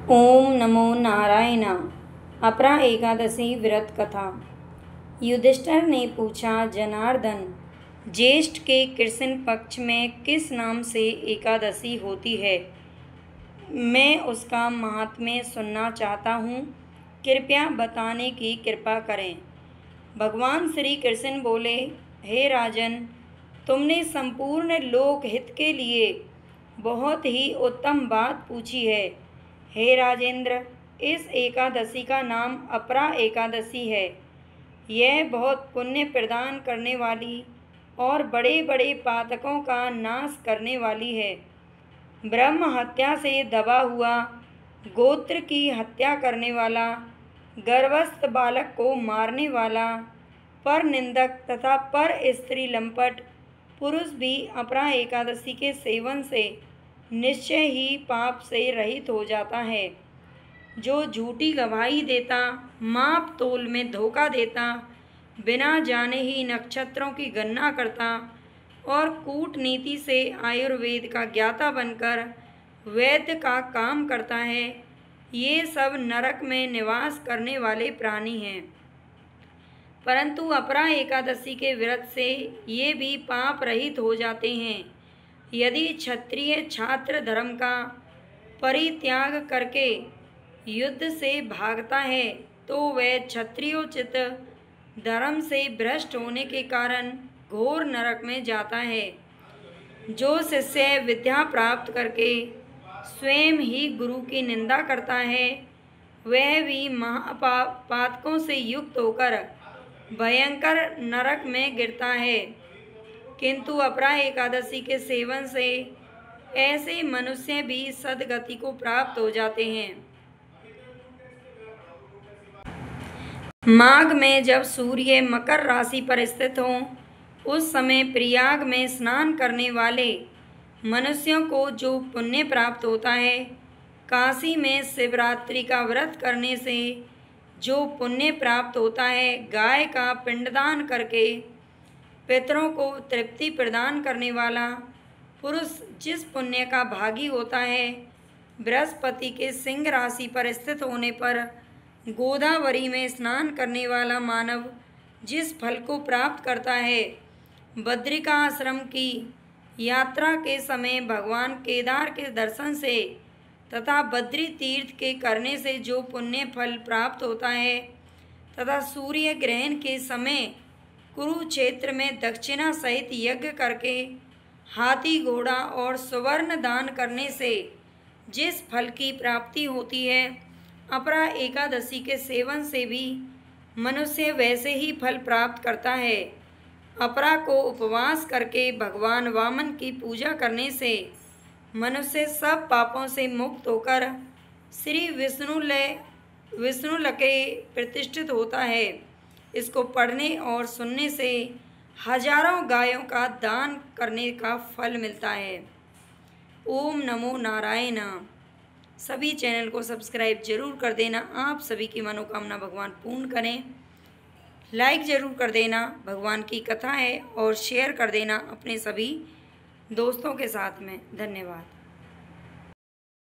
ओम नमो नारायण। अपरा एकादशी व्रत कथा। युधिष्ठिर ने पूछा, जनार्दन, ज्येष्ठ के कृष्ण पक्ष में किस नाम से एकादशी होती है? मैं उसका महात्म्य सुनना चाहता हूँ, कृपया बताने की कृपा करें। भगवान श्री कृष्ण बोले, हे राजन, तुमने संपूर्ण लोक हित के लिए बहुत ही उत्तम बात पूछी है। हे राजेंद्र, इस एकादशी का नाम अपरा एकादशी है। यह बहुत पुण्य प्रदान करने वाली और बड़े बड़े पातकों का नाश करने वाली है। ब्रह्म हत्या से दबा हुआ, गोत्र की हत्या करने वाला, गर्भस्थ बालक को मारने वाला, पर निंदक तथा पर स्त्री लंपट पुरुष भी अपरा एकादशी के सेवन से निश्चय ही पाप से रहित हो जाता है। जो झूठी गवाही देता, माप तोल में धोखा देता, बिना जाने ही नक्षत्रों की गणना करता और कूटनीति से आयुर्वेद का ज्ञाता बनकर वैद्य का काम करता है, ये सब नरक में निवास करने वाले प्राणी हैं। परंतु अपरा एकादशी के व्रत से ये भी पाप रहित हो जाते हैं। यदि क्षत्रिय छात्र धर्म का परित्याग करके युद्ध से भागता है तो वह क्षत्रियोचित धर्म से भ्रष्ट होने के कारण घोर नरक में जाता है। जो शिष्य विद्या प्राप्त करके स्वयं ही गुरु की निंदा करता है, वह भी महापातकों से युक्त होकर भयंकर नरक में गिरता है। किंतु अपरा एकादशी के सेवन से ऐसे मनुष्य भी सद्गति को प्राप्त हो जाते हैं। माघ में जब सूर्य मकर राशि पर स्थित हो, उस समय प्रयाग में स्नान करने वाले मनुष्यों को जो पुण्य प्राप्त होता है, काशी में शिवरात्रि का व्रत करने से जो पुण्य प्राप्त होता है, गाय का पिंडदान करके पितरों को तृप्ति प्रदान करने वाला पुरुष जिस पुण्य का भागी होता है, बृहस्पति के सिंह राशि पर स्थित होने पर गोदावरी में स्नान करने वाला मानव जिस फल को प्राप्त करता है, बद्रिका आश्रम की यात्रा के समय भगवान केदार के दर्शन से तथा बद्री तीर्थ के करने से जो पुण्य फल प्राप्त होता है, तथा सूर्य ग्रहण के समय कुरुक्षेत्र में दक्षिणा सहित यज्ञ करके हाथी घोड़ा और सुवर्ण दान करने से जिस फल की प्राप्ति होती है, अपरा एकादशी के सेवन से भी मनुष्य वैसे ही फल प्राप्त करता है। अपरा को उपवास करके भगवान वामन की पूजा करने से मनुष्य सब पापों से मुक्त होकर श्री विष्णु लके प्रतिष्ठित होता है। इसको पढ़ने और सुनने से हजारों गायों का दान करने का फल मिलता है। ओम नमो नारायण। सभी चैनल को सब्सक्राइब जरूर कर देना। आप सभी की मनोकामना भगवान पूर्ण करें। लाइक जरूर कर देना। भगवान की कथा है और शेयर कर देना अपने सभी दोस्तों के साथ में। धन्यवाद।